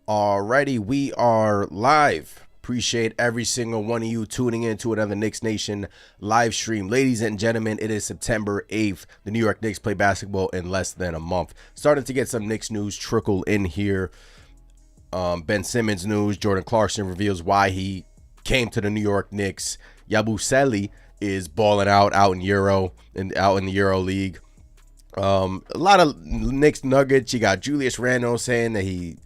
Alrighty, we are live. Appreciate every single one of you tuning in to another Knicks Nation live stream. Ladies and gentlemen, it is September 8th. The New York Knicks play basketball in less than a month. Starting to get some Knicks news trickle in here. Ben Simmons news. Jordan Clarkson reveals why he came to the New York Knicks. Yabusele is balling out in Euro and out in the Euro League. A lot of Knicks nuggets. You got Julius Randle saying that he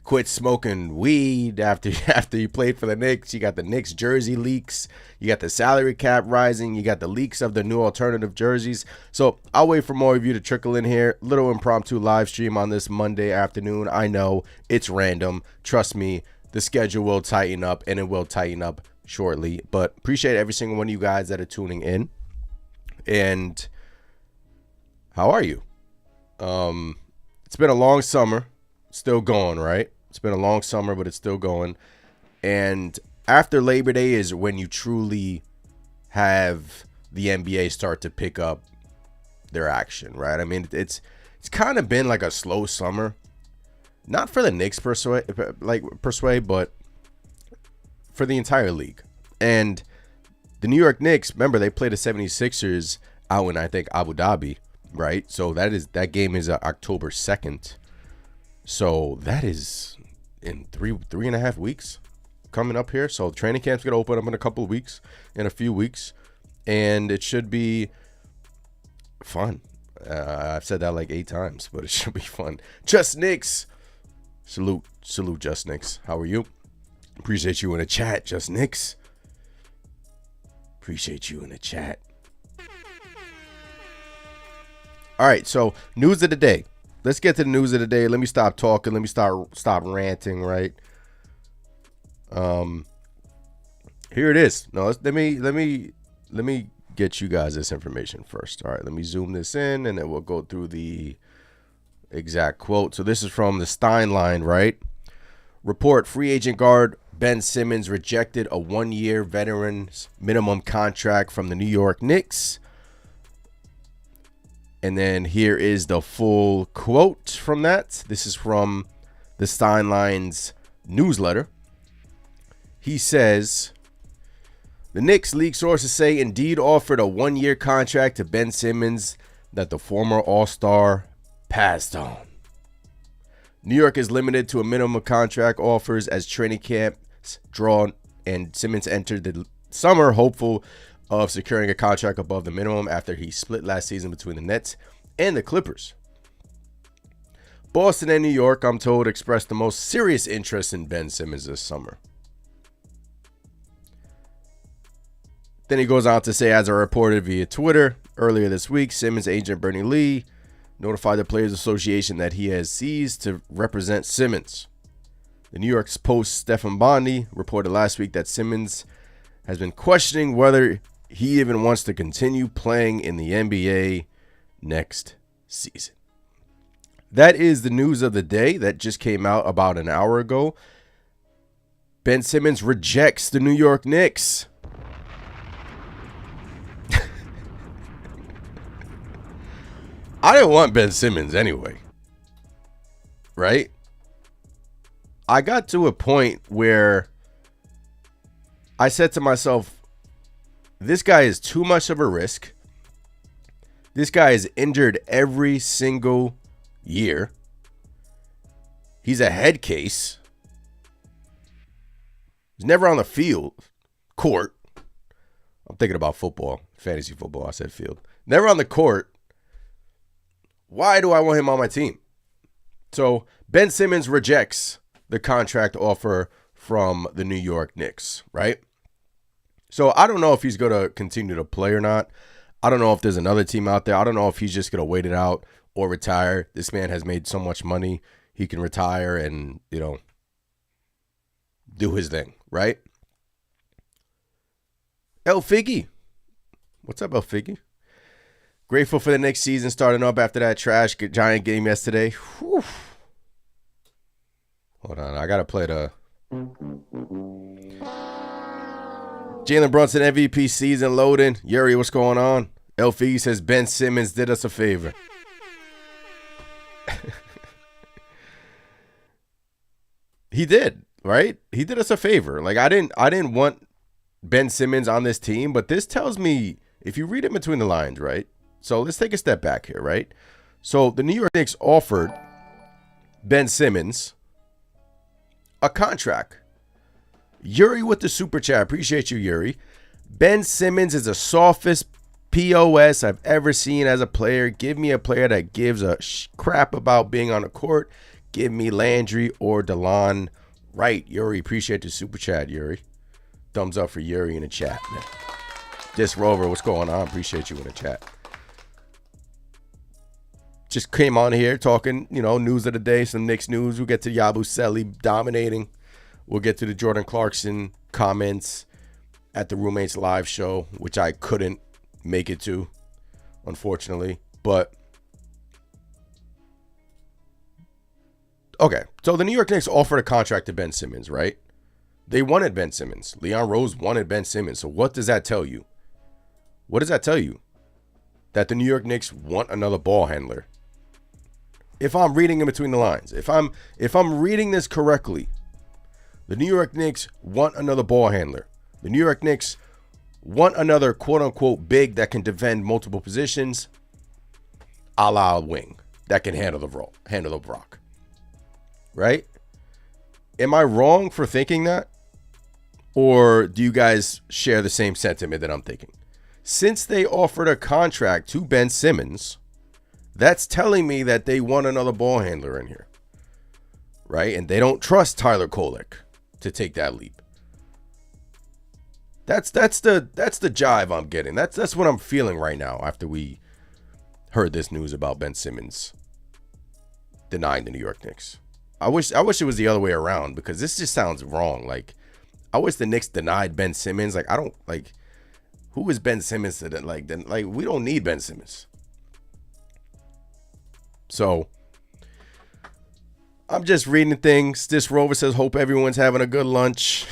quit smoking weed after he played for the Knicks. You got the Knicks jersey leaks. You got the salary cap rising. You got the leaks of the new alternative jerseys. So I'll wait for more of you to trickle in here. Little impromptu live stream on this Monday afternoon. I know it's random. Trust me, the schedule will tighten up, and it will tighten up shortly. But appreciate every single one of you guys that are tuning in. And how are you? It's been a long summer. Still going, right? It's been a long summer, but it's still going. And after Labor Day is when you truly have the NBA start to pick up their action, right? I mean, it's kind of been like a slow summer. Not for the Knicks per se, but for the entire league. And the New York Knicks, remember, they play the 76ers out in, I think, Abu Dhabi, right? So that game is October 2nd. So that is in three and a half weeks coming up here. So training camp's going to open up in a few weeks. And it should be fun. I've said that like 8 times, but it should be fun. Just Knicks. Salute, Just Knicks. How are you? Appreciate you in the chat, Just Knicks. Appreciate you in the chat. All right, so news of the day. Let's get to the news of the day. Let me stop talking. Let me stop ranting, right? Here it is. No, let me get you guys this information first. All right, let me zoom this in, and then we'll go through the exact quote. So this is from the Stein line, right? Report: free agent guard Ben Simmons rejected a 1-year veteran's minimum contract from the New York Knicks. And then here is the full quote from that. This is from the Steinline's newsletter. He says, the Knicks league sources say Indeed offered a 1-year contract to Ben Simmons that the former All-Star passed on. New York is limited to a minimum contract offers as training camps drawn, and Simmons entered the summer hopeful of securing a contract above the minimum after he split last season between the Nets and the Clippers. Boston and New York, I'm told, expressed the most serious interest in Ben Simmons this summer. Then he goes on to say, as I reported via Twitter earlier this week, Simmons' agent Bernie Lee notified the Players Association that he has ceased to represent Simmons. The New York Post's Stephen Bondi reported last week that Simmons has been questioning whether he even wants to continue playing in the NBA next season. That is the news of the day that just came out about an hour ago. Ben Simmons rejects the New York Knicks. I didn't want Ben Simmons anyway. Right? I got to a point where I said to myself, this guy is too much of a risk. This guy is injured every single year. He's a head case. He's never on the court. I'm thinking about football, fantasy football. I said field. Never on the court. Why do I want him on my team? So Ben Simmons rejects the contract offer from the New York Knicks, right? So I don't know if he's going to continue to play or not. I don't know if there's another team out there. I don't know if he's just going to wait it out or retire. This man has made so much money. He can retire and, do his thing, right? El Figgy. What's up, El Figgy? Grateful for the next season starting up after that trash Giant game yesterday. Whew. Hold on. I got to play the Jalen Brunson MVP season loading. Yuri, what's going on? El Figgy says Ben Simmons did us a favor. He did, right? He did us a favor. Like I didn't want Ben Simmons on this team, but this tells me, if you read it between the lines, right? So let's take a step back here, right? So the New York Knicks offered Ben Simmons a contract. Yuri with the super chat. Appreciate you, Yuri. Ben Simmons is the softest POS I've ever seen as a player. Give me a player that gives a crap about being on the court. Give me Landry or DeLon Wright. Yuri, appreciate the super chat, Yuri. Thumbs up for Yuri in the chat, man. This Rover, what's going on? Appreciate you in the chat. Just came on here talking, news of the day, some Knicks news. We'll get to Yabusele dominating. We'll get to the Jordan Clarkson comments at the Roommates live show, which I couldn't make it to, unfortunately. But, okay. So the New York Knicks offered a contract to Ben Simmons, right? They wanted Ben Simmons. Leon Rose wanted Ben Simmons. So what does that tell you? What does that tell you? That the New York Knicks want another ball handler. If I'm reading in between the lines, if I'm reading this correctly, the New York Knicks want another ball handler. The New York Knicks want another quote-unquote big that can defend multiple positions, a la wing, that can handle the rock. Right? Am I wrong for thinking that? Or do you guys share the same sentiment that I'm thinking? Since they offered a contract to Ben Simmons, that's telling me that they want another ball handler in here. Right? And they don't trust Tyler Kolek to take that leap. That's the jive I'm getting. That's what I'm feeling right now after we heard this news about Ben Simmons denying the New York Knicks. I wish it was the other way around, because this just sounds wrong. Like, I wish the Knicks denied Ben Simmons. Like, I don't like, who is Ben Simmons to then we don't need Ben Simmons. So I'm just reading things. This Rover says, hope everyone's having a good lunch.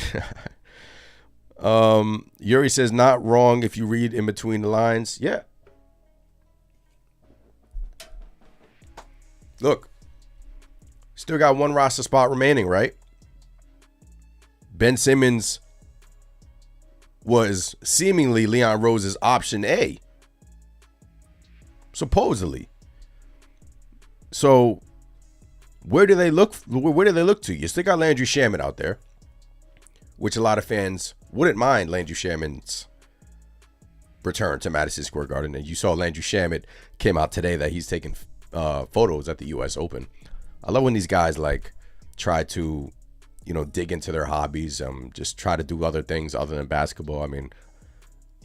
Yuri says, not wrong if you read in between the lines. Yeah. Look, still got one roster spot remaining, right? Ben Simmons was seemingly Leon Rose's option A. Supposedly. So where do they look to? You still got Landry Shamet out there, which a lot of fans wouldn't mind Landry Shamet's return to Madison Square Garden. And you saw Landry Shamet came out today that he's taking photos at the U.S. Open. I love when these guys try to, dig into their hobbies, just try to do other things other than basketball. I mean,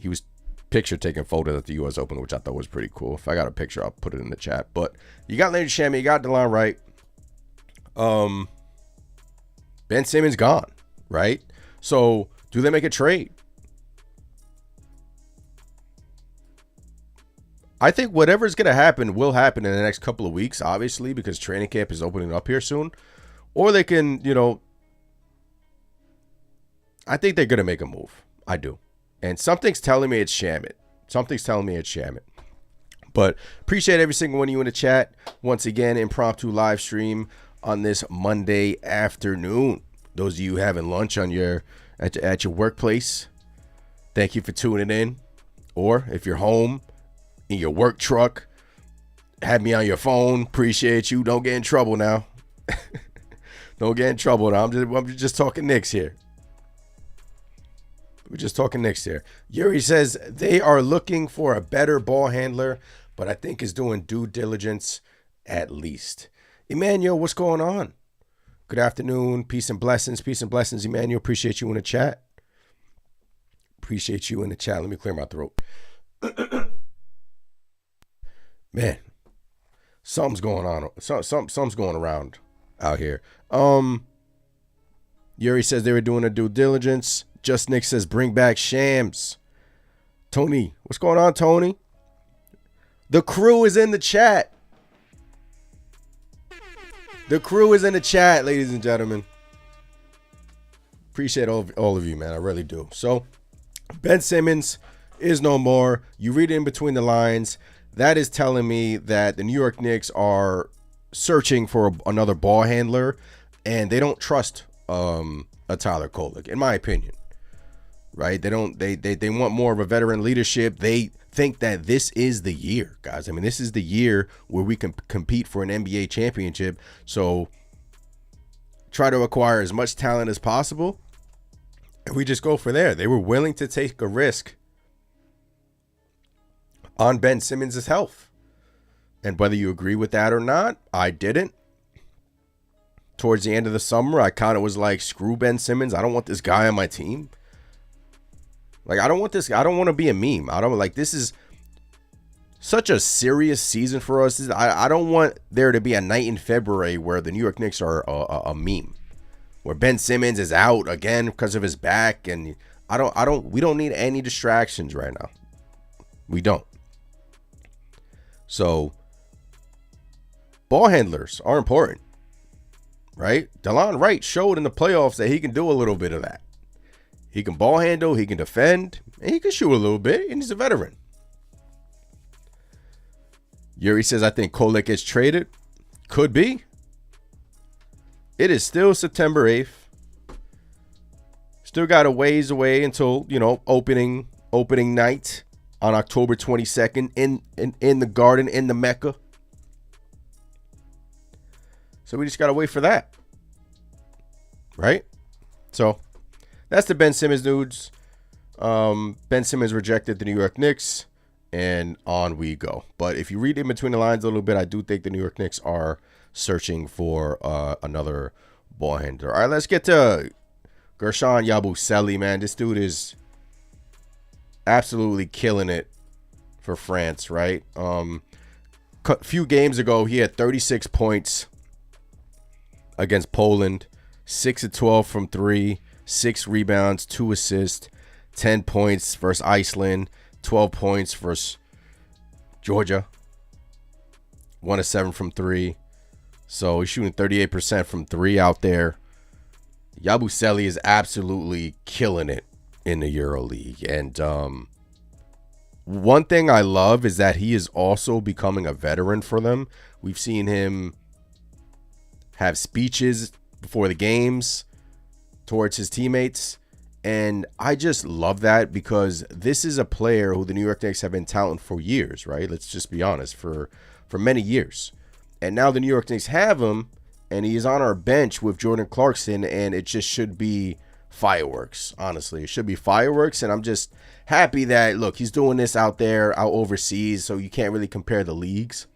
he was picture taking photos at the U.S. Open, which I thought was pretty cool. If I got a picture, I'll put it in the chat. But you got Landry Shamet, you got DeLon Wright. Ben Simmons gone, right? So do they make a trade? I think whatever's going to happen will happen in the next couple of weeks, obviously, because training camp is opening up here soon. Or they can, I think they're going to make a move. I do. And something's telling me it's Shamet. But appreciate every single one of you in the chat. Once again, impromptu live stream on this Monday afternoon. Those of you having lunch on at your workplace, thank you for tuning in. Or if you're home in your work truck, have me on your phone. Appreciate you. Don't get in trouble now. Don't get in trouble now. I'm just talking Knicks here. We're just talking Knicks here. Yuri says they are looking for a better ball handler, but I think is doing due diligence at least. Emmanuel, what's going on? Good afternoon. Peace and blessings. Peace and blessings, Emmanuel. Appreciate you in the chat. Appreciate you in the chat. Let me clear my throat. Man, something's going on. Something's going around out here. Yuri says they were doing a due diligence. Just Nick says bring back Shams. Tony, what's going on, Tony? The crew is in the chat. The crew is in the chat, ladies and gentlemen. Appreciate all of you, man. I really do. So, Ben Simmons is no more. You read in between the lines. That is telling me that the New York Knicks are searching for another ball handler, and they don't trust a Tyler Kolek, in my opinion. Right? They don't. They want more of a veteran leadership. They think that this is the year, guys. I mean, this is the year where we can compete for an NBA championship. So try to acquire as much talent as possible, and we just go for there. They were willing to take a risk on Ben Simmons' health. And whether you agree with that or not, I didn't. Towards the end of the summer, I kind of was like, screw Ben Simmons. I don't want this guy on my team. Like, I don't want this. I don't want to be a meme. I don't like, this is such a serious season for us. I don't want there to be a night in February where the New York Knicks are a meme, where Ben Simmons is out again because of his back. And we don't need any distractions right now. We don't. So ball handlers are important, right? Delon Wright showed in the playoffs that he can do a little bit of that. He can ball handle, he can defend, and he can shoot a little bit, and he's a veteran. Yuri says, I think Kolek gets traded. Could be. It is still September 8th. Still got a ways away until, opening night on October 22nd in the Garden, in the Mecca. So we just got to wait for that. Right? So that's the Ben Simmons news. Ben Simmons rejected the New York Knicks, and on we go. But if you read in between the lines a little bit, I do think the New York Knicks are searching for another ball handler. All right, let's get to Guerschon Yabusele, man. This dude is absolutely killing it for France, right? A few games ago, he had 36 points against Poland, 6 of 12 from 3. 6 rebounds, 2 assists, 10 points versus Iceland, 12 points versus Georgia, 1 of 7 from 3. So he's shooting 38% from 3 out there. Yabusele is absolutely killing it in the EuroLeague. And one thing I love is that he is also becoming a veteran for them. We've seen him have speeches before the games towards his teammates, and I just love that, because this is a player who the New York Knicks have been touting for years, right? Let's just be honest, for many years. And now the New York Knicks have him, and he is on our bench with Jordan Clarkson, and it just should be fireworks. Honestly, it should be fireworks, and I'm just happy that, look, he's doing this out overseas, so you can't really compare the leagues.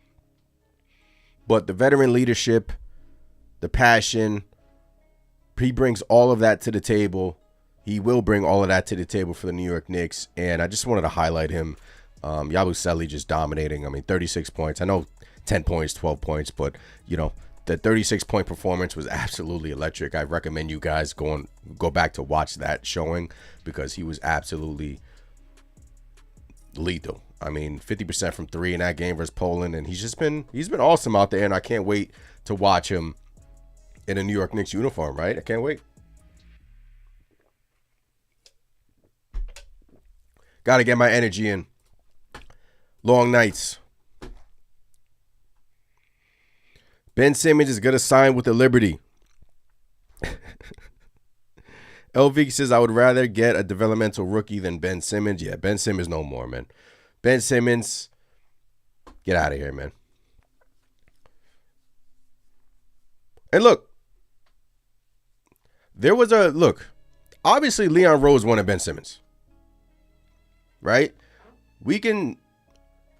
But the veteran leadership, the passion, he brings all of that to the table. He will bring all of that to the table for the New York Knicks. And I just wanted to highlight him. Yabusele just dominating. I mean, 36 points. I know 10 points, 12 points, but, the 36-point performance was absolutely electric. I recommend you guys go back to watch that showing, because he was absolutely lethal. I mean, 50% from 3 in that game versus Poland. And he's been awesome out there. And I can't wait to watch him in a New York Knicks uniform, right? I can't wait. Got to get my energy in. Long nights. Ben Simmons is going to sign with the Liberty. LV says, I would rather get a developmental rookie than Ben Simmons. Yeah, Ben Simmons no more, man. Ben Simmons, get out of here, man. And look, obviously Leon Rose wanted Ben Simmons, right? We can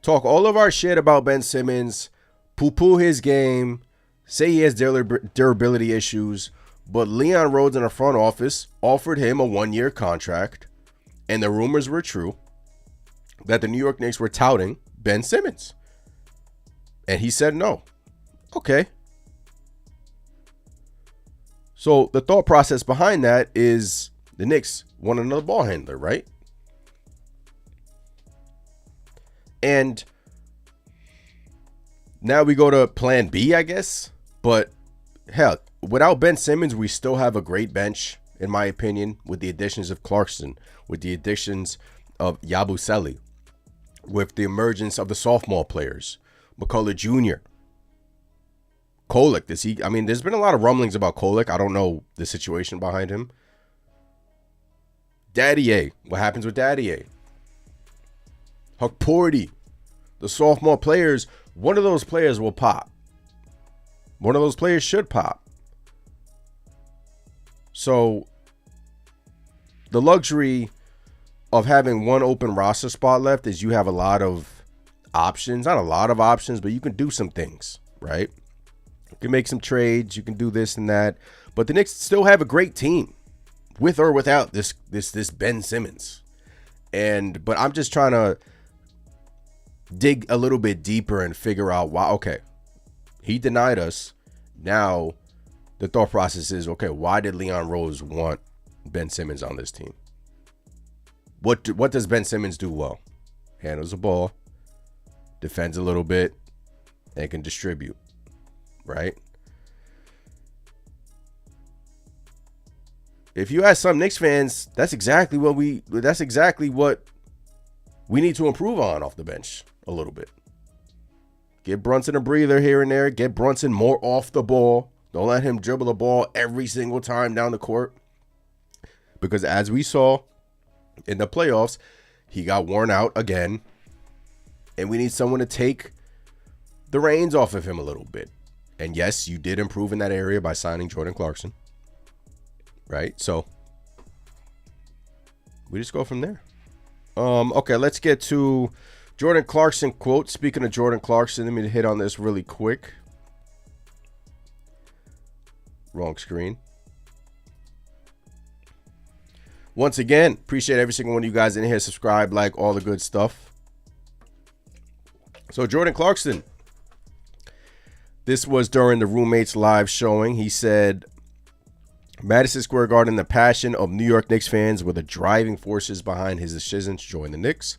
talk all of our shit about Ben Simmons, poo-poo his game, say he has durability issues, but Leon Rose in the front office offered him a 1-year contract, And the rumors were true that the New York Knicks were touting Ben Simmons. And he said no. Okay. So the thought process behind that is the Knicks want another ball handler, right? And now we go to plan B, I guess. But hell, without Ben Simmons, we still have a great bench, in my opinion, with the additions of Clarkson, with the additions of Yabusele, with the emergence of the sophomore players, McCullough Jr., Kolek. There's been a lot of rumblings about Kolek. I don't know the situation behind him. Daddy A. What happens with Daddy A? Hukporty. The sophomore players. One of those players will pop. One of those players should pop. So, the luxury of having one open roster spot left is you have a lot of options. Not a lot of options, but you can do some things, right? You can make some trades. You can do this and that. But the Knicks still have a great team, with or without this Ben Simmons. But I'm just trying to dig a little bit deeper and figure out why. Okay, he denied us. Now the thought process is, okay, why did Leon Rose want Ben Simmons on this team? What does Ben Simmons do well? Handles the ball, defends a little bit, and can distribute, right? If you ask some Knicks fans, that's exactly what we need to improve on off the bench a little bit. Give Brunson a breather here and there. Get Brunson more off the ball. Don't let him dribble the ball every single time down the court. Because as we saw in the playoffs, he got worn out again. And we need someone to take the reins off of him a little bit. And yes, you did improve in that area by signing Jordan Clarkson. Right? So we just go from there. Okay, let's get to Jordan Clarkson quote. Speaking of Jordan Clarkson, let me hit on this really quick. Wrong screen. Once again, appreciate every single one of you guys in here. Subscribe, like, all the good stuff. So Jordan Clarkson, this was during the Roommates live showing. He said, Madison Square Garden, the passion of New York Knicks fans were the driving forces behind his decision to join the Knicks.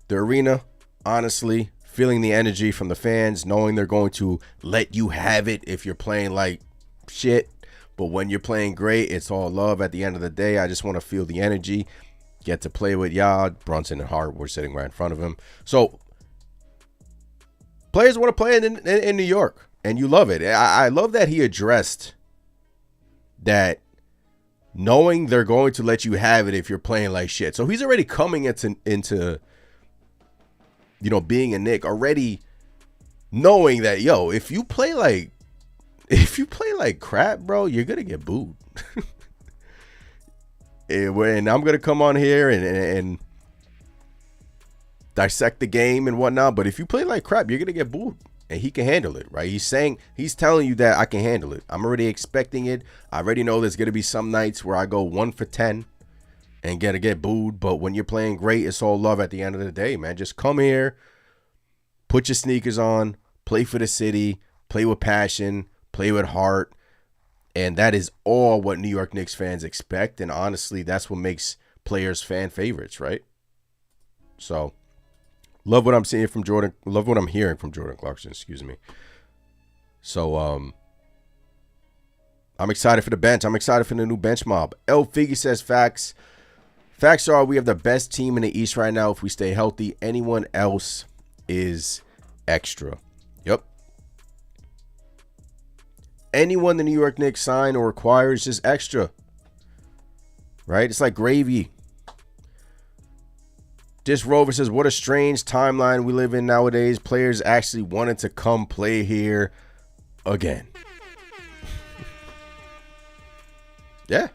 The arena, honestly, feeling the energy from the fans, knowing they're going to let you have it if you're playing like shit. But when you're playing great, it's all love at the end of the day. I just want to feel the energy. Get to play with y'all. Brunson and Hart were sitting right in front of him. So players want to play in New York, and you love it. I love that he addressed that, knowing they're going to let you have it if you're playing like shit. So he's already coming into being a Knick, already knowing that, yo, if you play like crap, bro, you're gonna get booed. And I'm gonna come on here and dissect the game and whatnot, but if you play like crap, you're gonna get booed. And he can handle it, right? He's telling you that I can handle it. I'm already expecting it. I already know there's going to be some nights where I go 1 for 10 and get booed. But when you're playing great, it's all love at the end of the day, man. Just come here, put your sneakers on, play for the city, play with passion, play with heart. And that is all what New York Knicks fans expect. And honestly, that's what makes players fan favorites, right? So love what I'm seeing from Jordan. Love what I'm hearing from Jordan Clarkson. Excuse me. So, I'm excited for the bench. I'm excited for the new bench mob. L Figgy says facts. Facts are we have the best team in the East right now. If we stay healthy, anyone else is extra. Yep. Anyone the New York Knicks sign or acquire is just extra. Right? It's like gravy. This Rover says, what a strange timeline we live in nowadays. Players actually wanted to come play here again. Yeah.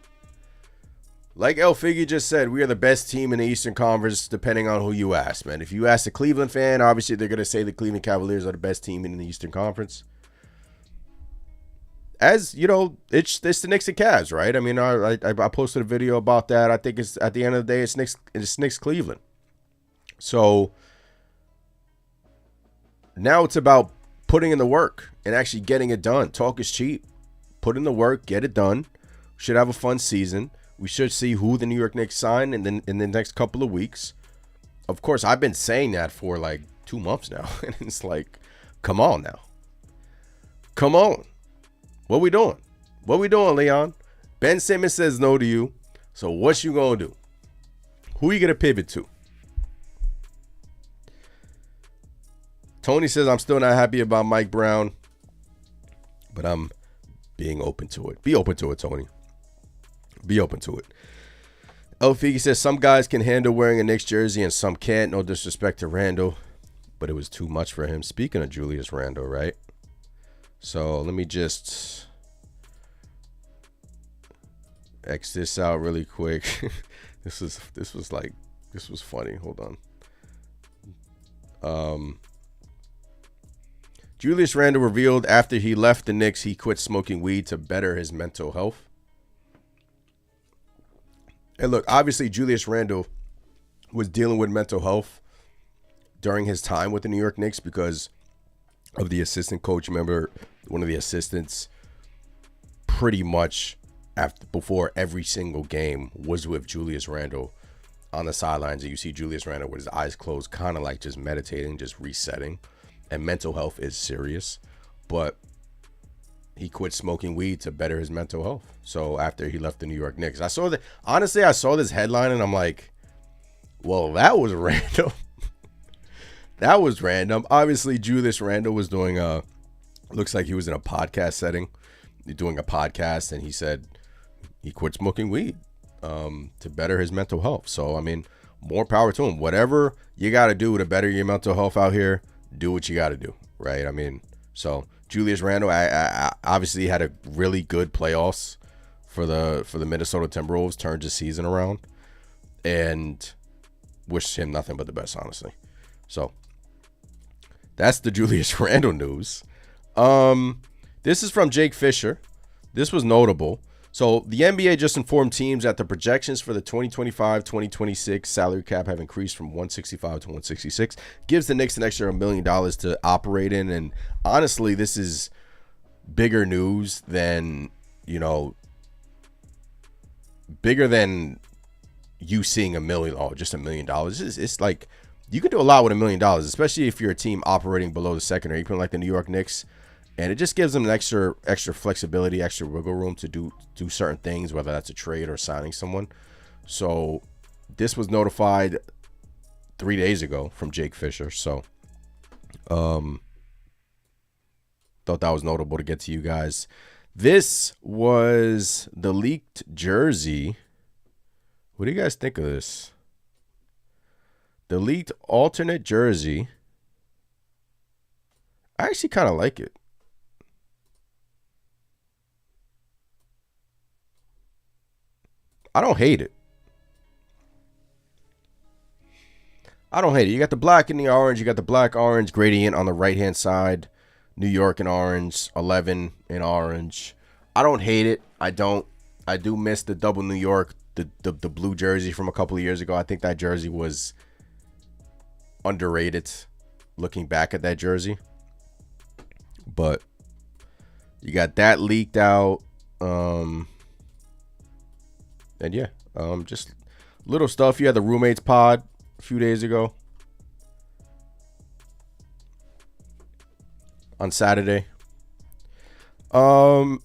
Like El Figgy just said, we are the best team in the Eastern Conference, depending on who you ask, man. If you ask a Cleveland fan, obviously they're going to say the Cleveland Cavaliers are the best team in the Eastern Conference. as you know, it's the Knicks and Cavs, right? I mean, I posted a video about that. I think it's at the end of the day, it's Knicks Cleveland. So now it's about putting in the work and actually getting it done. Talk is cheap. Put in the work, get it done. Should have a fun season. We should see who the New York Knicks sign in the next couple of weeks. Of course, I've been saying that for like 2 months now, and it's like, come on now, come on. What we doing? What we doing, Leon? Ben Simmons says no to you. So what you gonna do? Who you gonna pivot to? Tony says I'm still not happy about Mike Brown, but I'm being open to it. Be open to it, Tony. Be open to it. El Figi says some guys can handle wearing a Knicks jersey and some can't. No disrespect to Randle, but it was too much for him. Speaking of Julius Randle, right? So let me just X this out really quick. This was funny. Hold on. Julius Randle revealed after he left the Knicks, he quit smoking weed to better his mental health. And look, obviously Julius Randle was dealing with mental health during his time with the New York Knicks because of the assistant coach. Remember, one of the assistants pretty much before every single game was with Julius Randle on the sidelines. And you see Julius Randle with his eyes closed, kind of like just meditating, just resetting. And mental health is serious. But he quit smoking weed to better his mental health. So after he left the New York Knicks, I saw this headline and I'm like, well, that was random. That was random. Obviously, Julius Randle was doing looks like he was in a podcast setting, doing a podcast, and he said he quit smoking weed to better his mental health. So, I mean, more power to him. Whatever you got to do to better your mental health out here, do what you got to do, right? I mean, so Julius Randle, I obviously had a really good playoffs for the Minnesota Timberwolves, turned his season around, and wish him nothing but the best, honestly. So that's the Julius Randle news. This is from Jake Fisher. This was notable. So the NBA just informed teams that the projections for the 2025-2026 salary cap have increased from 165 to 166. Gives the Knicks an extra $1 million to operate in. And honestly, this is bigger news than, bigger than you seeing $1 million, just $1 million. It's like you can do a lot with $1 million, especially if you're a team operating below the second or even like the New York Knicks. And it just gives them an extra flexibility, extra wiggle room to do certain things, whether that's a trade or signing someone. So this was notified 3 days ago from Jake Fisher. So thought that was notable to get to you guys. This was the leaked jersey. What do you guys think of this? The leaked alternate jersey. I actually kind of like it. I don't hate it. You got the black and the orange. You got the black-orange gradient on the right-hand side. New York in orange. 11 in orange. I don't hate it. I do miss the double New York, the blue jersey from a couple of years ago. I think that jersey was underrated looking back at that jersey. But you got that leaked out. And yeah, just little stuff. You had the roommates pod a few days ago on Saturday. El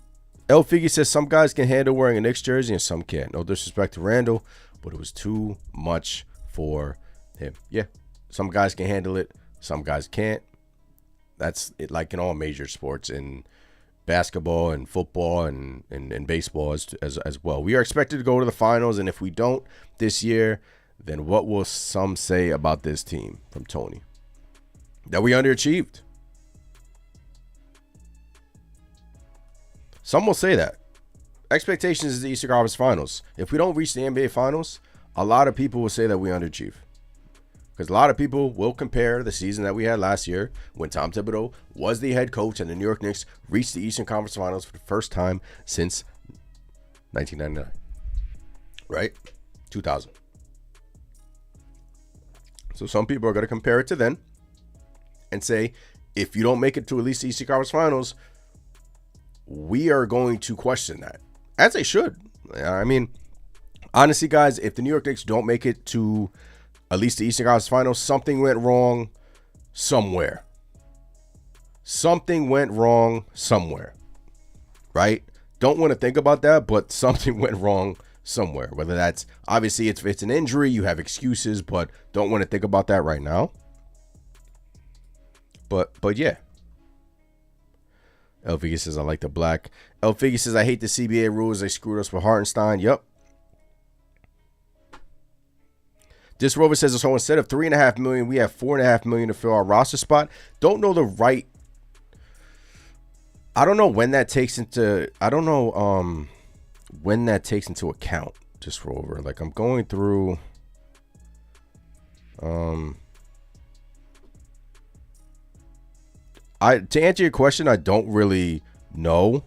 Figi says some guys can handle wearing a Knicks jersey and some can't. No disrespect to Randle, but it was too much for him. Yeah, some guys can handle it, some guys can't. That's it, like in all major sports, in basketball and football and baseball as well. We are expected to go to the finals, and if we don't this year, then what will some say about this team? From Tony. That we underachieved. Some will say that. Expectations is the Eastern Conference Finals. If we don't reach the NBA Finals, a lot of people will say that we underachieve. Because a lot of people will compare the season that we had last year when Tom Thibodeau was the head coach and the New York Knicks reached the Eastern Conference Finals for the first time since 1999. Right? 2000. So some people are going to compare it to then and say, if you don't make it to at least the Eastern Conference Finals, we are going to question that. As they should. I mean, honestly, guys, if the New York Knicks don't make it to at least the Eastern Conference Finals, something went wrong somewhere. Something went wrong somewhere. Right? Don't want to think about that, but something went wrong somewhere. Whether that's, obviously, if it's an injury, you have excuses, but don't want to think about that right now. But yeah. El Figgy says, I like the black. El Figgy says, I hate the CBA rules. They screwed us with Hartenstein. Yep. This Rover says, so instead of $3.5 million, we have $4.5 million to fill our roster spot. Don't know the right. I don't know when that takes into. I don't know when that takes into account. This Rover, like I'm going through. To answer your question, I don't really know,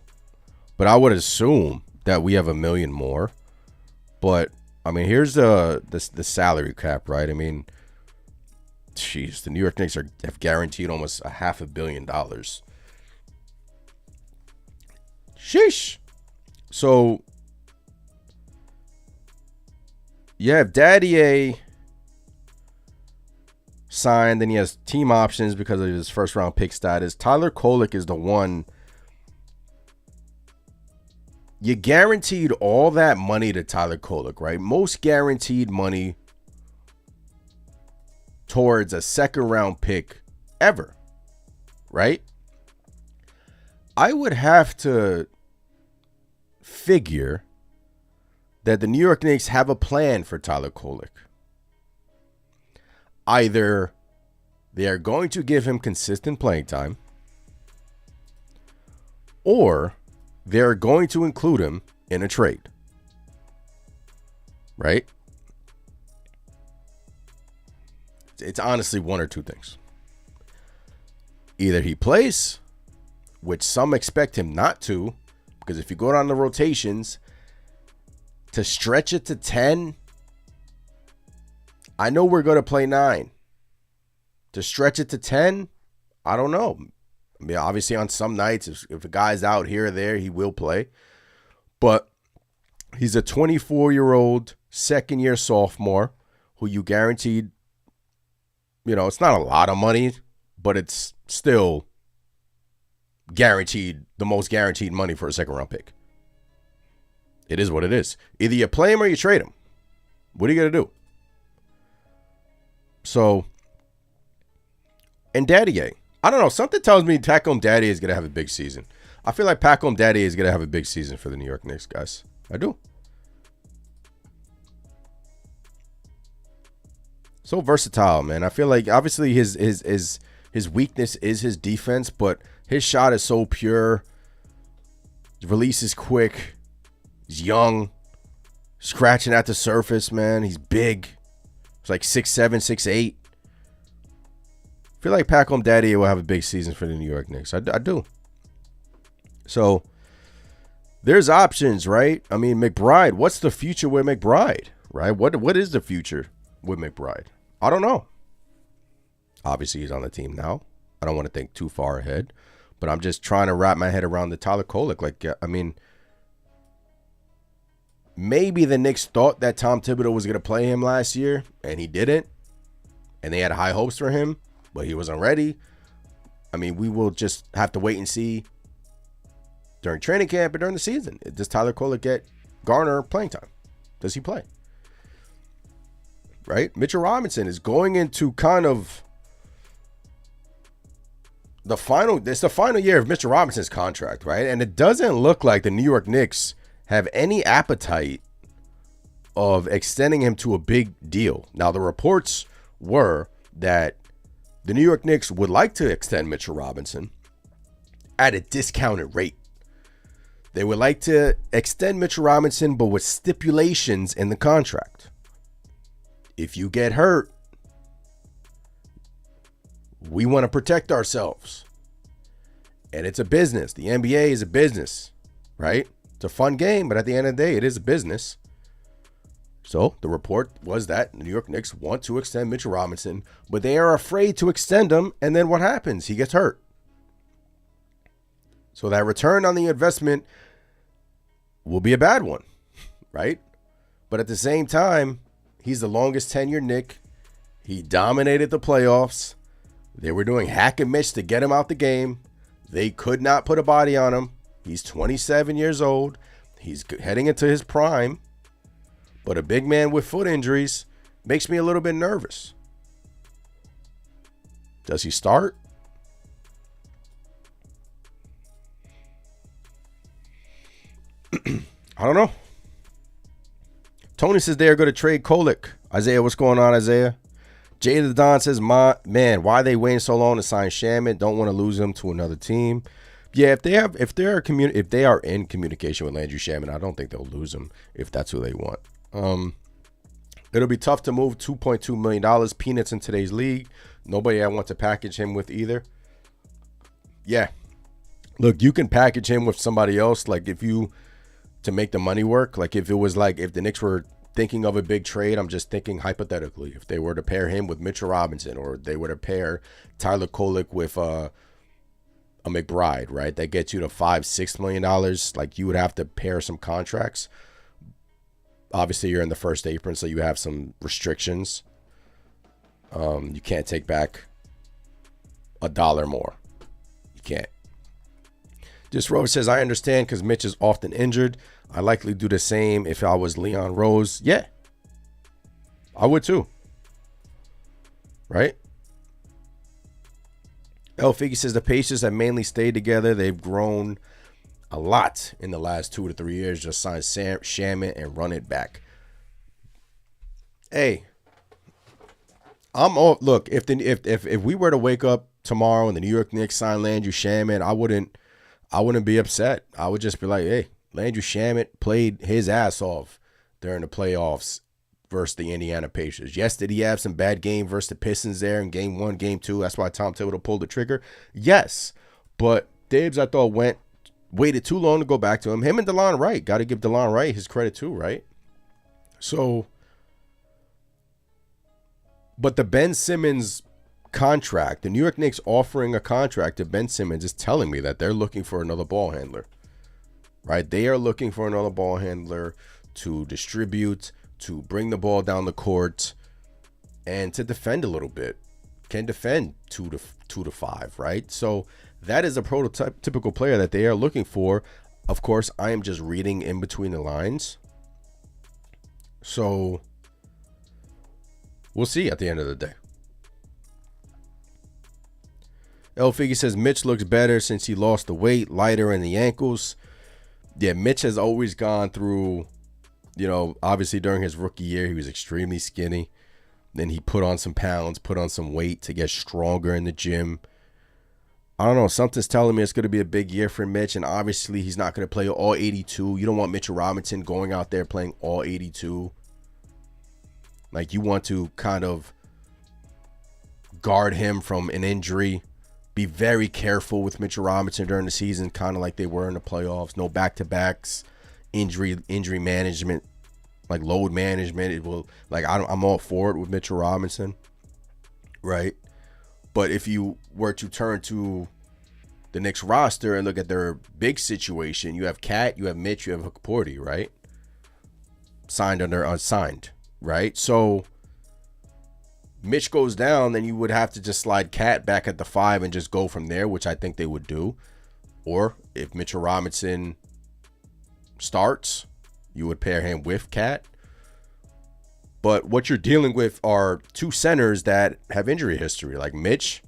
but I would assume that we have $1 million more. But I mean, here's the salary cap, right? I mean, jeez, the New York Knicks have guaranteed almost $500 million. Sheesh. So you have Daddy signed, then he has team options because of his first round pick status. Tyler Kolek is the one. You guaranteed all that money to Tyler Kolek, right? Most guaranteed money towards a second round pick ever, right? I would have to figure that the New York Knicks have a plan for Tyler Kolek. Either they are going to give him consistent playing time, or they're going to include him in a trade. Right? It's honestly one or two things. Either he plays, which some expect him not to, because if you go down the rotations, to stretch it to 10, I know we're going to play 9. To stretch it to 10, I don't know. I mean, obviously on some nights, if a guy's out here or there, he will play. But he's a 24-year-old second-year sophomore who you guaranteed, it's not a lot of money, but it's still guaranteed, the most guaranteed money for a second-round pick. It is what it is. Either you play him or you trade him. What are you going to do? So, and Daddy, I don't know. Something tells me Pacom Daddy is going to have a big season. I feel like Pacom Daddy is going to have a big season for the New York Knicks, guys. I do. So versatile, man. I feel like obviously his weakness is his defense, but his shot is so pure. His release is quick. He's young. Scratching at the surface, man. He's big. He's like 6'7", 6'8". I feel like Pacom Daddy will have a big season for the New York Knicks. I do. So there's options, right? I mean, McBride. What's the future with McBride, right? What is the future with McBride? I don't know. Obviously, he's on the team now. I don't want to think too far ahead, but I'm just trying to wrap my head around the Tyler Kolek. Like, I mean, maybe the Knicks thought that Tom Thibodeau was going to play him last year, and he didn't, and they had high hopes for him, but he wasn't ready. I mean, we will just have to wait and see during training camp and during the season. Does Tyler Kolek garner playing time? Does he play? Right? Mitchell Robinson is going into kind of it's the final year of Mitchell Robinson's contract, right? And it doesn't look like the New York Knicks have any appetite of extending him to a big deal. Now, the reports were that the New York Knicks would like to extend Mitchell Robinson at a discounted rate. They would like to extend Mitchell Robinson, but with stipulations in the contract. If you get hurt, we want to protect ourselves. And it's a business. The NBA is a business, right? It's a fun game, but at the end of the day, it is a business. So the report was that the New York Knicks want to extend Mitchell Robinson, but they are afraid to extend him. And then what happens? He gets hurt. So that return on the investment will be a bad one, right? But at the same time, he's the longest tenured Knick. He dominated the playoffs. They were doing hack and miss to get him out the game. They could not put a body on him. He's 27 years old. He's heading into his prime. But a big man with foot injuries makes me a little bit nervous. Does he start? I don't know. Tony says they are going to trade Kolek. Isaiah, what's going on, Isaiah? Jay the Don says, man, why are they waiting so long to sign Shaman? Don't want to lose him to another team. Yeah, if they are in communication with Landry Shaman, I don't think they'll lose him if that's who they want. It'll be tough to move $2.2 million peanuts in today's league. Nobody I want to package him with either. Yeah. Look, you can package him with somebody else. Like to make the money work. Like if the Knicks were thinking of a big trade, I'm just thinking hypothetically, if they were to pair him with Mitchell Robinson, or they were to pair Tyler Kolek with a McBride, right? That gets you to $5-6 million. Like you would have to pair some contracts. Obviously, you're in the first apron, so you have some restrictions. You can't take back $1 more. You can't. Just Rose says, I understand because Mitch is often injured. I likely do the same if I was Leon Rose. Yeah, I would too. Right? El Figgy says the Pacers have mainly stayed together. They've grown a lot in the last 2 to 3 years. Just sign Shaman and run it back. Hey, I'm all look. If we were to wake up tomorrow and the New York Knicks sign Landry Shaman, I wouldn't be upset. I would just be like, hey, Landry Shaman played his ass off during the playoffs versus the Indiana Pacers. Yes, did he have some bad game versus the Pistons there in game 1, game 2? That's why Tom Thibodeau pulled the trigger. Yes, but Dibs, I thought, waited too long to go back to him. Him and DeLon Wright. Got to give DeLon Wright his credit too, right? So, but the Ben Simmons contract, the New York Knicks offering a contract to Ben Simmons is telling me that they're looking for another ball handler, right? They are looking for another ball handler to distribute, to bring the ball down the court, and to defend a little bit. Can defend 2 to 5, right? So that is a prototypical player that they are looking for. Of course, I am just reading in between the lines. So we'll see at the end of the day. El Figgy says Mitch looks better since he lost the weight, lighter in the ankles. Yeah, Mitch has always gone through, obviously during his rookie year, he was extremely skinny. Then he put on some pounds, put on some weight to get stronger in the gym. I don't know. Something's telling me it's going to be a big year for Mitch, and obviously he's not going to play all 82. You don't want Mitchell Robinson going out there playing all 82. Like, you want to kind of guard him from an injury. Be very careful with Mitchell Robinson during the season, kind of like they were in the playoffs. No back-to-backs, injury management, like load management. It will, like, I'm all for it with Mitchell Robinson, right? But if you were to turn to the Knicks roster and look at their big situation, you have Cat, you have Mitch, you have Hukporti, right? Signed under unsigned, right? So Mitch goes down, then you would have to just slide Cat back at the 5 and just go from there, which I think they would do. Or if Mitchell Robinson starts, you would pair him with Cat. But what you're dealing with are two centers that have injury history, like Mitch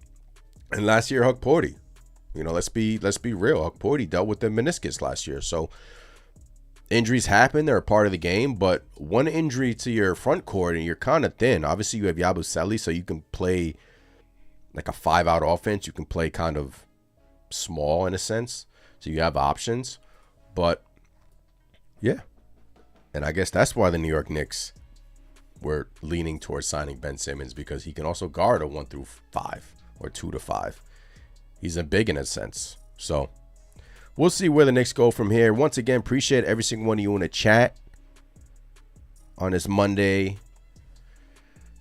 and last year Hukporti. Let's be real. Hukporti dealt with the meniscus last year. So injuries happen. They're a part of the game. But one injury to your front court and you're kind of thin. Obviously, you have Yabusele, so you can play like a 5-out offense. You can play kind of small in a sense. So you have options. But, yeah. And I guess that's why the New York Knicks were leaning towards signing Ben Simmons, because he can also guard a 1 through 5 or 2 to 5. He's a big in a sense. So we'll see where the Knicks go from here. Once again, appreciate every single one of you in the chat on this Monday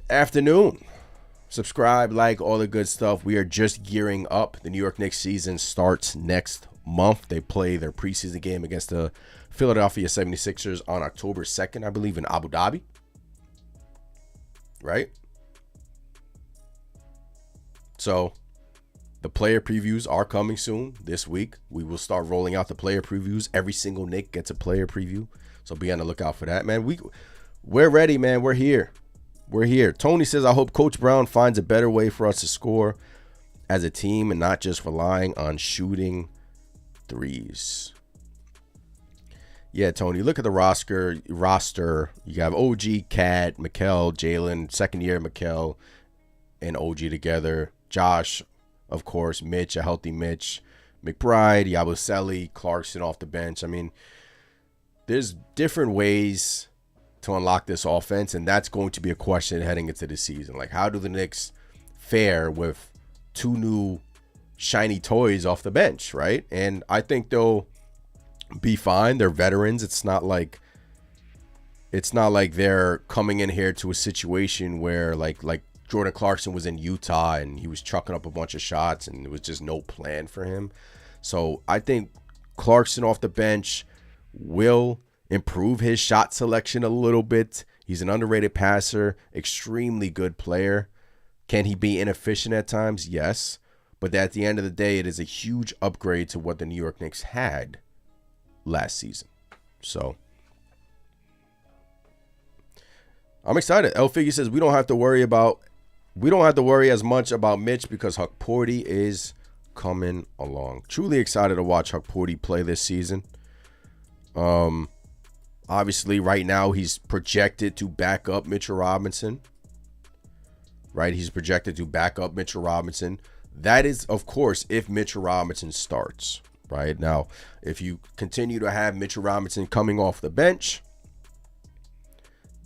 afternoon. Subscribe, like, all the good stuff. We are just gearing up. The New York Knicks season starts next month. They play their preseason game against the Philadelphia 76ers on October 2nd, I believe, in Abu Dhabi. Right? So the player previews are coming soon this week. We will start rolling out the player previews. Every single Knick gets a player preview. So be on the lookout for that, man. We're ready, man. We're here. We're here. Tony says, I hope Coach Brown finds a better way for us to score as a team and not just relying on shooting threes. Yeah, Tony, look at the roster. You have OG, Cat, Mikal, Jalen, second year Mikal and OG together. Josh, of course, Mitch, a healthy Mitch, McBride, Yabusele, Clarkson off the bench. I mean, there's different ways to unlock this offense, and that's going to be a question heading into the season. Like, how do the Knicks fare with two new shiny toys off the bench, right? And I think they'll be fine. They're veterans. It's not like they're coming in here to a situation where like Jordan Clarkson was in Utah and he was chucking up a bunch of shots and there was just no plan for him. So I think Clarkson off the bench will improve his shot selection a little bit. He's an underrated passer, extremely good player. Can he be inefficient at times? Yes. But at the end of the day, it is a huge upgrade to what the New York Knicks had last season. So I'm excited. El Figgy says we don't have to worry as much about Mitch because Hukporti is coming along. Truly excited to watch Hukporti play this season. Obviously, right now, he's projected to back up Mitchell Robinson. Right? He's projected to back up Mitchell Robinson. That is, of course, if Mitchell Robinson starts. Right? Now, if you continue to have Mitchell Robinson coming off the bench,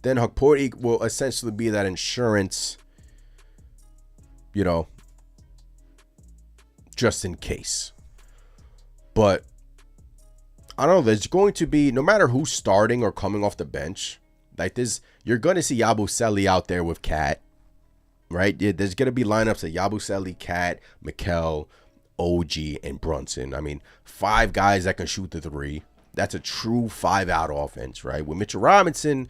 then Hukporti will essentially be that insurance, just in case. But I don't know, there's going to be, no matter who's starting or coming off the bench, like this, you're going to see Yabusele out there with Cat, right? There's going to be lineups of Yabusele, Cat, Mikal, OG, and Brunson. I mean, 5 guys that can shoot the 3. That's a true 5-out offense, right? With Mitchell Robinson,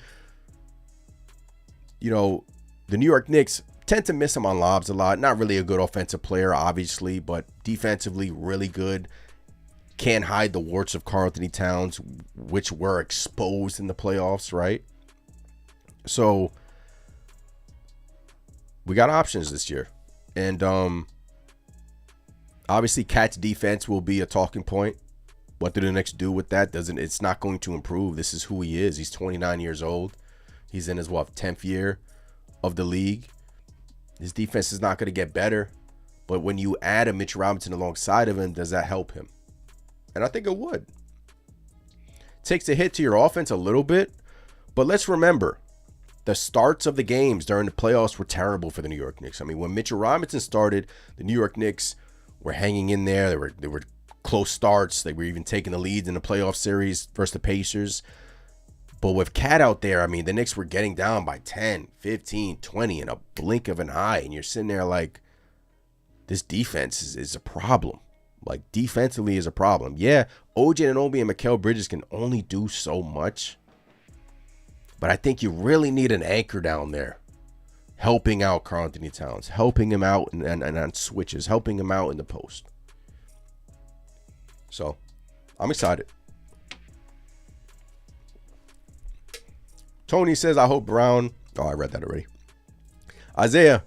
the New York Knicks tend to miss him on lobs a lot. Not really a good offensive player, obviously, but defensively really good. Can't hide the warts of Karl-Anthony Towns, which were exposed in the playoffs, right? So we got options this year. And obviously Cat's defense will be a talking point. What do the Knicks do with that? It's not going to improve. This is who he is. He's 29 years old. He's in his 10th year of the league. His defense is not going to get better. But when you add a Mitch Robinson alongside of him, does that help him? And I think it would. Takes a hit to your offense a little bit. But let's remember, the starts of the games during the playoffs were terrible for the New York Knicks. I mean, when Mitchell Robinson started, the New York Knicks were hanging in there. They were close starts. They were even taking the leads in the playoff series versus the Pacers. But with Cat out there, I mean, the Knicks were getting down by 10, 15, 20 in a blink of an eye. And you're sitting there like, this defense is a problem. Like, defensively is a problem. Yeah, OJ Anunoby and Mikal Bridges can only do so much. But I think you really need an anchor down there helping out Karl-Anthony Towns, helping him out and on switches, helping him out in the post. So, I'm excited. Tony says, I hope Brown... Oh, I read that already. Isaiah,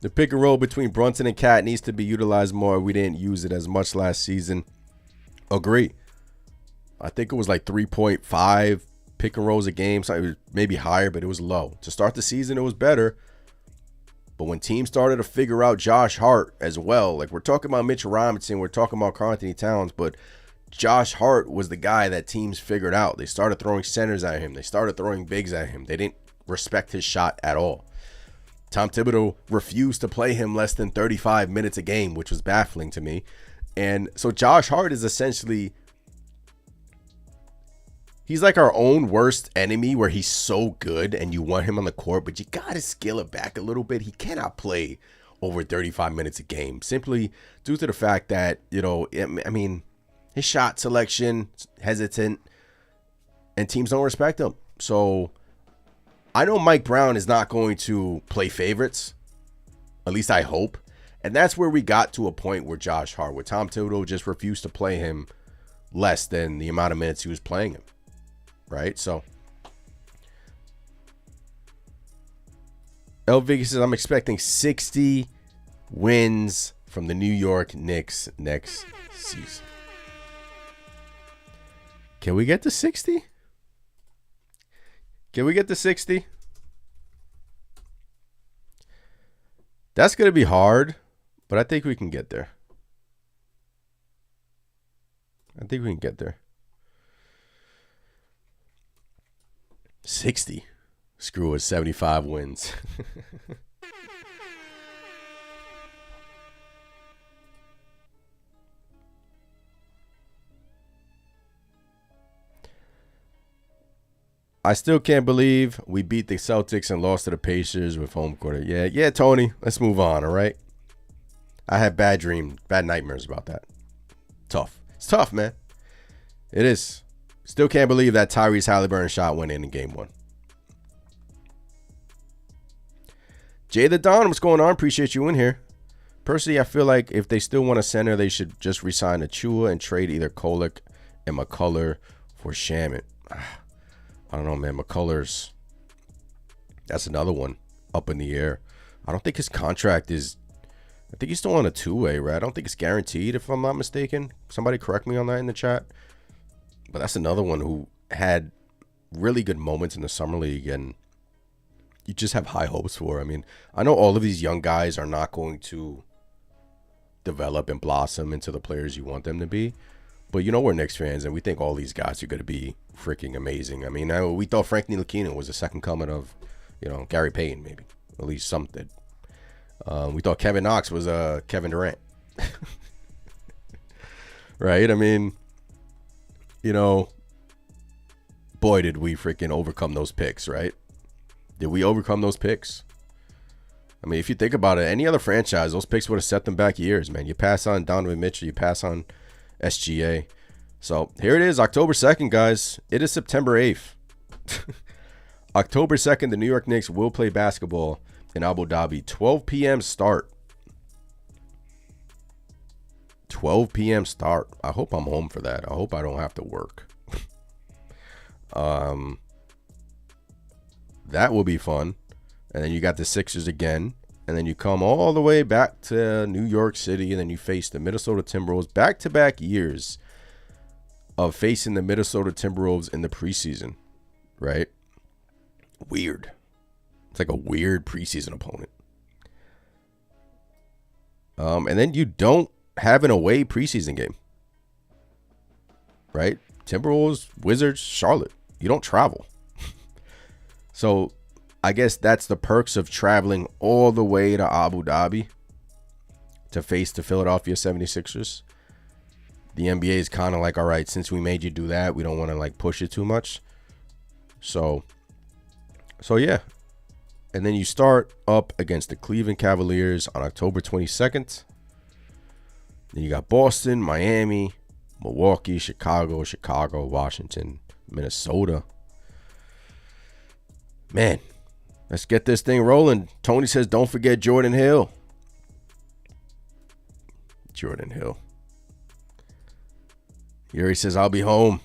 the pick and roll between Brunson and Cat needs to be utilized more. We didn't use it as much last season. Agree. I think it was like 3.5 pick and rolls a game. So it was maybe higher, but it was low. To start the season, it was better. But when teams started to figure out Josh Hart as well, like we're talking about Mitchell Robinson, we're talking about Karl-Anthony Towns, but Josh Hart was the guy that teams figured out. They started throwing centers at him. They started throwing bigs at him. They didn't respect his shot at all. Tom Thibodeau refused to play him less than 35 minutes a game, which was baffling to me. And so Josh Hart is essentially, he's like our own worst enemy, where he's so good and you want him on the court, but you got to scale it back a little bit. He cannot play over 35 minutes a game, simply due to the fact that, you know, I mean, his shot selection, hesitant, and teams don't respect him. So I know Mike Brown is not going to play favorites. At least I hope. And that's where we got to a point where Josh Hart, where Tom Thibodeau just refused to play him less than the amount of minutes he was playing him. Right? So El Vegas says, I'm expecting 60 wins from the New York Knicks next season. Can we get to 60? Can we get to 60? That's going to be hard, but I think we can get there. I think we can get there. 60. Screw it, 75 wins. I still can't believe we beat the Celtics and lost to the Pacers with home court. Yeah, Tony. Let's move on, all right? I had bad nightmares about that. Tough. It's tough, man. It is. Still can't believe that Tyrese Halliburton shot went in game one. Jay the Don, what's going on? Appreciate you in here. Personally, I feel like if they still want a center, they should just resign Achua and trade either Kolek and McCullough for Shamet. I don't know, man. McCullers, that's another one up in the air. I don't think his contract is, I think he's still on a two-way, right? I don't think it's guaranteed, if I'm not mistaken. Somebody correct me on that in the chat. But that's another one who had really good moments in the Summer League, and you just have high hopes for. I mean, I know all of these young guys are not going to develop and blossom into the players you want them to be. But you know, we're Knicks fans, and we think all these guys are going to be freaking amazing. I mean, we thought Frank Ntilikina was the second coming of, you know, Gary Payton, maybe. At least some did. We thought Kevin Knox was Kevin Durant. Right? I mean, you know, boy, did we freaking overcome those picks, right? Did we overcome those picks? I mean, if you think about it, any other franchise, those picks would have set them back years, man. You pass on Donovan Mitchell, you pass on SGA. So here it is, October 2nd, guys. It is September 8th. October 2nd, the New York Knicks will play basketball in Abu Dhabi. 12 p.m. start. 12 p.m. start. I hope I'm home for that. I hope I don't have to work. That will be fun. And then you got the Sixers again. And then you come all the way back to New York City, and then you face the Minnesota Timberwolves. Back-to-back years of facing the Minnesota Timberwolves in the preseason, right? Weird. It's like a weird preseason opponent. And then you don't have an away preseason game, right? Timberwolves, Wizards, Charlotte. You don't travel. So I guess that's the perks of traveling all the way to Abu Dhabi to face the Philadelphia 76ers. The NBA is kind of like, all right, since we made you do that, we don't want to like push it too much. So yeah. And then you start up against the Cleveland Cavaliers on October 22nd. Then you got Boston, Miami, Milwaukee, Chicago, Washington, Minnesota. Man, let's get this thing rolling. Tony says, don't forget Jordan Hill. Jordan Hill. Yuri says, I'll be home.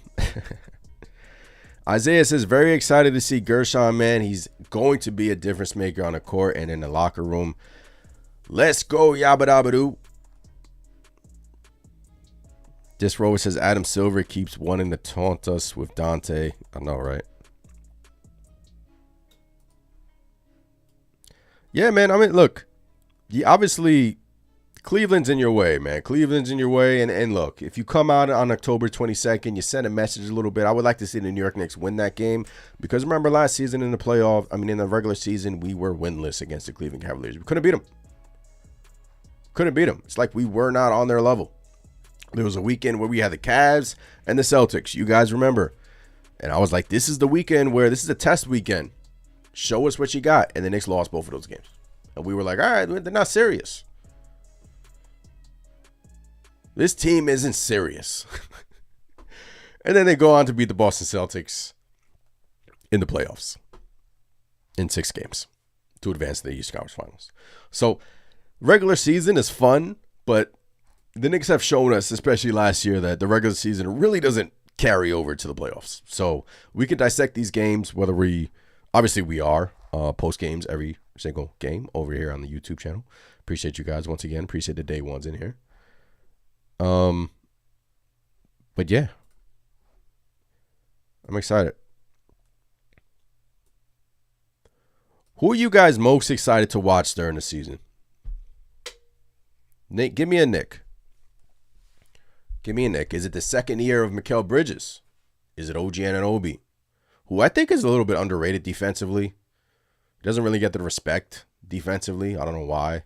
Isaiah says, very excited to see Guerschon, man. He's going to be a difference maker on the court and in the locker room. Let's go, yabba dabba doo. This rover says, Adam Silver keeps wanting to taunt us with Dante. I know, right? Yeah, man. I mean, look, you obviously Cleveland's in your way, man. Cleveland's in your way. And look, if you come out on October 22nd, you send a message a little bit. I would like to see the New York Knicks win that game because remember last season in the regular season, we were winless against the Cleveland Cavaliers. We couldn't beat them. It's like we were not on their level. There was a weekend where we had the Cavs and the Celtics. You guys remember. And I was like, this is the weekend where this is a test weekend. Show us what you got. And the Knicks lost both of those games. And we were like, all right, they're not serious. This team isn't serious. And then they go on to beat the Boston Celtics in the playoffs in 6 games to advance to the Eastern Conference Finals. So regular season is fun, but the Knicks have shown us, especially last year, that the regular season really doesn't carry over to the playoffs. So we can dissect these games, whether we are post games every single game over here on the YouTube channel. Appreciate you guys once again. Appreciate the day ones in here. But yeah, I'm excited. Who are you guys most excited to watch during the season? Nick, give me a Nick. Is it the second year of Mikal Bridges? Is it OG Anunoby, who I think is a little bit underrated defensively? Doesn't really get the respect defensively. I don't know why.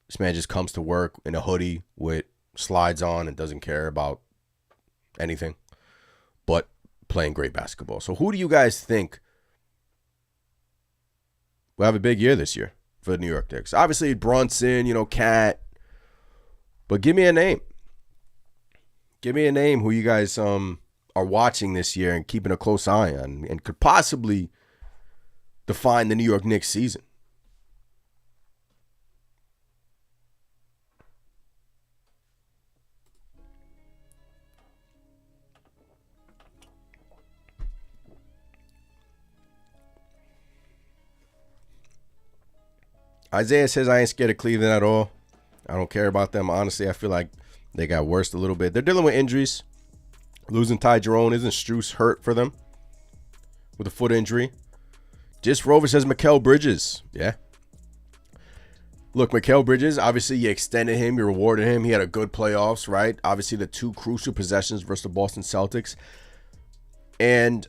This man just comes to work in a hoodie with slides on and doesn't care about anything but playing great basketball. So who do you guys think will have a big year this year for the New York Knicks? Obviously Brunson, Cat. But give me a name. Give me a name who you guys are watching this year and keeping a close eye on and could possibly define the New York Knicks season. Isaiah says, I ain't scared of Cleveland at all. I don't care about them. Honestly, I feel like they got worse a little bit. They're dealing with injuries. Losing Ty Jerome. Isn't Strus hurt for them with a foot injury? Just Rover says Mikal Bridges. Yeah. Look, Mikal Bridges, obviously you extended him. You rewarded him. He had a good playoffs, right? Obviously the 2 crucial possessions versus the Boston Celtics. And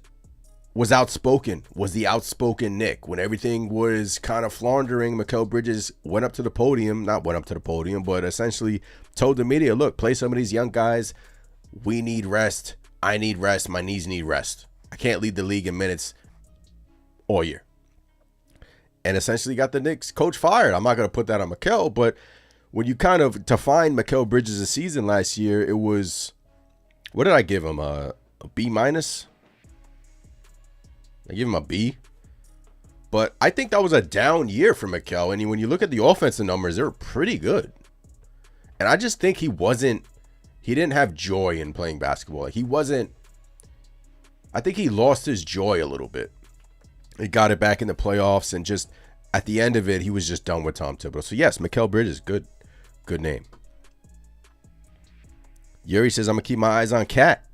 was the outspoken Nick. When everything was kind of floundering, Mikal Bridges went up to the podium, but essentially told the media, look, play some of these young guys. We need rest. I need rest. My knees need rest. I can't lead the league in minutes all year. And essentially got the Knicks coach fired. I'm not going to put that on Mikal, but when you kind of define Mikal Bridges' season last year, it was, what did I give him? A B minus? I give him a B. But I think that was a down year for Mikal. And when you look at the offensive numbers, they were pretty good. And I just think he didn't have joy in playing basketball. I think he lost his joy a little bit. He got it back in the playoffs, and just at the end of it, he was just done with Tom Thibodeau. So yes, Mikal Bridges, good name. Yuri says, I'm going to keep my eyes on Cat.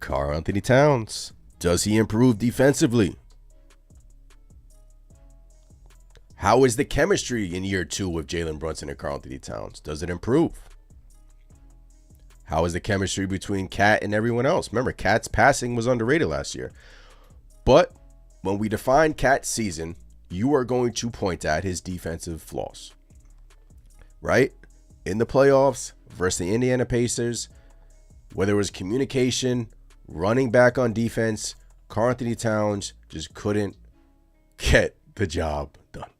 Karl Anthony Towns. Does he improve defensively? How is the chemistry in year 2 with Jalen Brunson and Karl Anthony Towns? Does it improve? How is the chemistry between Cat and everyone else? Remember, Cat's passing was underrated last year. But when we define Cat's season, you are going to point at his defensive flaws. Right? In the playoffs versus the Indiana Pacers, whether it was communication, running back on defense, Karl Anthony Towns just couldn't get the job done.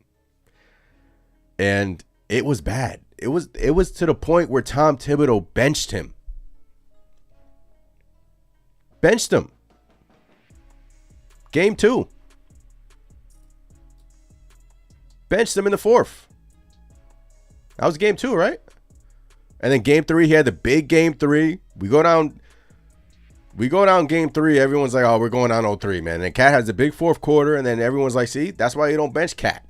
And it was bad. It was to the point where Tom Thibodeau benched him. Game 2. Benched him in the 4th. That was game 2, right? And then game 3, he had the big game 3. We go down game 3. Everyone's like, oh, we're going down 0-3, man. And then Cat has the big 4th quarter. And then everyone's like, see, that's why you don't bench Cat.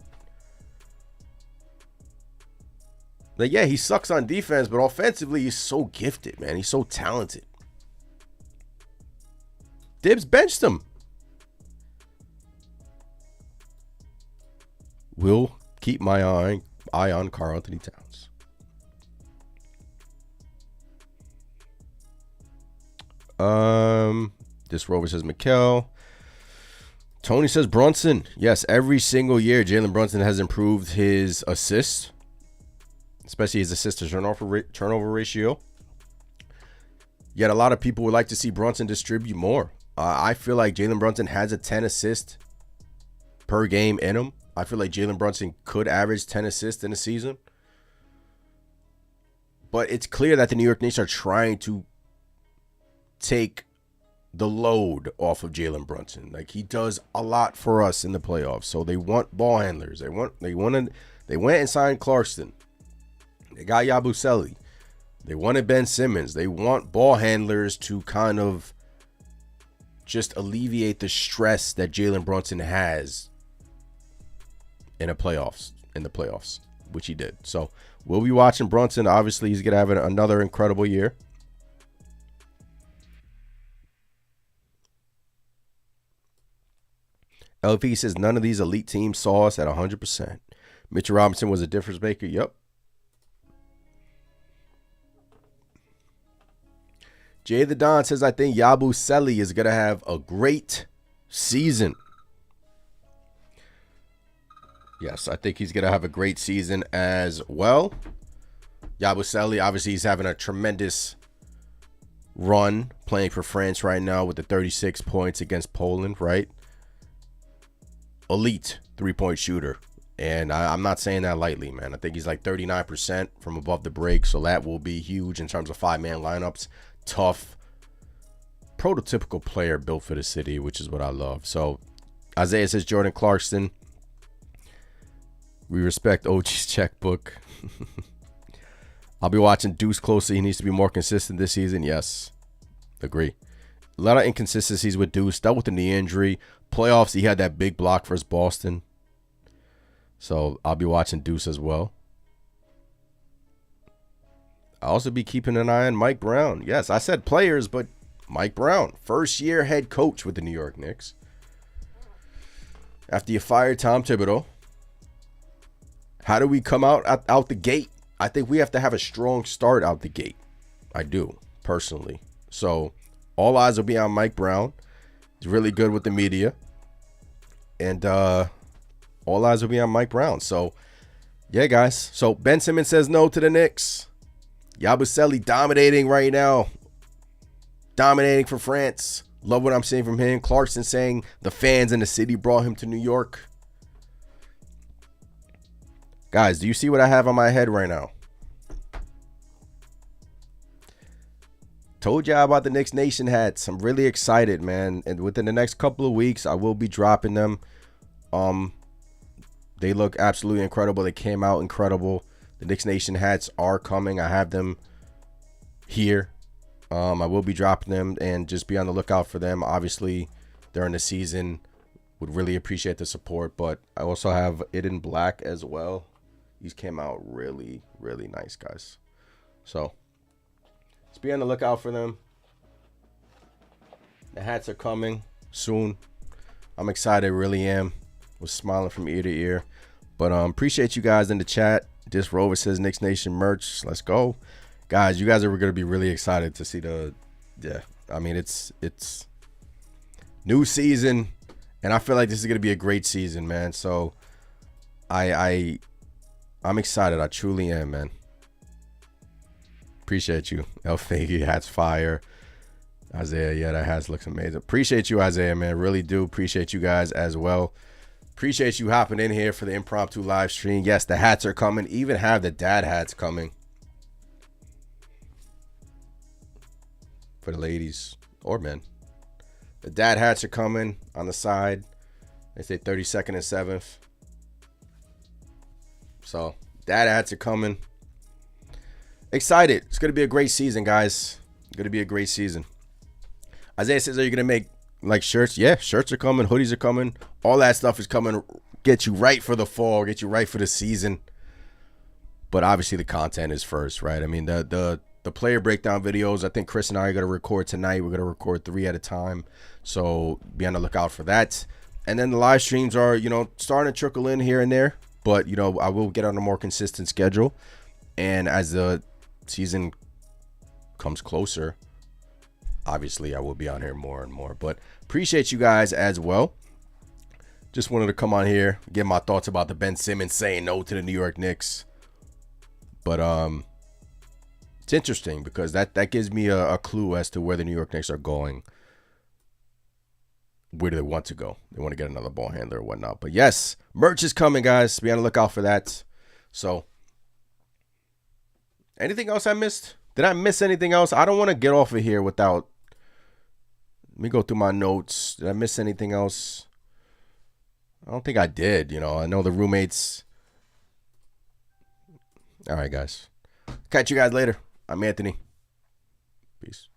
Like, yeah, he sucks on defense, but offensively, he's so gifted, man. He's so talented. Dibs benched him. Will keep my eye eye on Karl Anthony Towns. This Rover says Mikal. Tony says Brunson. Yes, every single year Jalen Brunson has improved his assists, especially his assist to turnover ratio. Yet a lot of people would like to see Brunson distribute more. I feel like Jalen Brunson has a 10 assist per game in him. I feel like Jalen Brunson could average 10 assists in a season. But it's clear that the New York Knicks are trying to take the load off of Jalen Brunson. Like, he does a lot for us in the playoffs. So they want ball handlers. They went and signed Clarkson. They got Yabusele. They wanted Ben Simmons. They want ball handlers to kind of just alleviate the stress that Jalen Brunson has in the playoffs, which he did. So we'll be watching Brunson. Obviously, he's going to have another incredible year. LP says none of these elite teams saw us at 100%. Mitchell Robinson was a difference maker. Yep. Jay the Don says, I think Yabusele is going to have a great season. Yes, I think he's going to have a great season as well. Yabusele, obviously, he's having a tremendous run playing for France right now with the 36 points against Poland, right? Elite three-point shooter. And I'm not saying that lightly, man. I think he's like 39% from above the break, so that will be huge in terms of five-man lineups. Tough, prototypical player built for the city, which is what I love. So Isaiah says Jordan Clarkson. We respect OG's checkbook. I'll be watching Deuce closely. He needs to be more consistent this season. Yes, agree. A lot of inconsistencies with Deuce. Dealt with the knee injury. Playoffs, he had that big block versus Boston. So I'll be watching Deuce as well. I'll also be keeping an eye on Mike Brown. Yes, I said players, but Mike Brown, first-year head coach with the New York Knicks. After you fired Tom Thibodeau, how do we come out the gate? I think we have to have a strong start out the gate. I do, personally. So all eyes will be on Mike Brown. He's really good with the media. And all eyes will be on Mike Brown. So, yeah, guys. So Ben Simmons says no to the Knicks. Yabusele dominating right now. Dominating for France. Love what I'm seeing from him. Clarkson saying the fans in the city brought him to New York. Guys, do you see what I have on my head right now? Told y'all about the Knicks Nation hats. I'm really excited, man. And within the next couple of weeks, I will be dropping them. They look absolutely incredible. They came out incredible. The Knicks Nation hats are coming. I have them here. I will be dropping them, and just be on the lookout for them. Obviously, during the season, would really appreciate the support. But I also have it in black as well. These came out really, really nice, guys. So, let's be on the lookout for them. The hats are coming soon. I'm excited, really am. Was smiling from ear to ear. But appreciate you guys in the chat. This Rover says Knicks Nation merch. Let's go. Guys, you guys are going to be really excited to see I mean, it's new season, and I feel like this is going to be a great season, man. So I'm excited. I truly am, man. Appreciate you. El Faggy hats fire. Isaiah, yeah, that hat looks amazing. Appreciate you, Isaiah, man. Really do appreciate you guys as well. Appreciate you hopping in here for the impromptu live stream. Yes, the hats are coming. Even have the dad hats coming for the ladies or men. The dad hats are coming on the side. They say 32nd and 7th. So dad hats are coming. Excited. It's going to be a great season, guys. It's going to be a great season. Isaiah says, are you going to make like shirts? Yeah, shirts are coming. Hoodies are coming. All that stuff is coming. Get you right for the fall. Get you right for the season. But obviously the content is first, right? I mean, the player breakdown videos, I think Chris and I are going to record tonight. We're going to record 3 at a time. So be on the lookout for that. And then the live streams are, starting to trickle in here and there. But, you know, I will get on a more consistent schedule. And as the season comes closer, obviously I will be on here more and more. But appreciate you guys as well. Just wanted to come on here, give my thoughts about the Ben Simmons saying no to the New York Knicks. But it's interesting because that gives me a clue as to where the New York Knicks are going. Where do they want to go? They want to get another ball handler or whatnot. But yes, merch is coming, guys. Be on the lookout for that. So, anything else I missed? Did I miss anything else? I don't want to get off of here without... Let me go through my notes. Did I miss anything else? I don't think I did. You know, I know the roommates. All right, guys. Catch you guys later. I'm Anthony. Peace.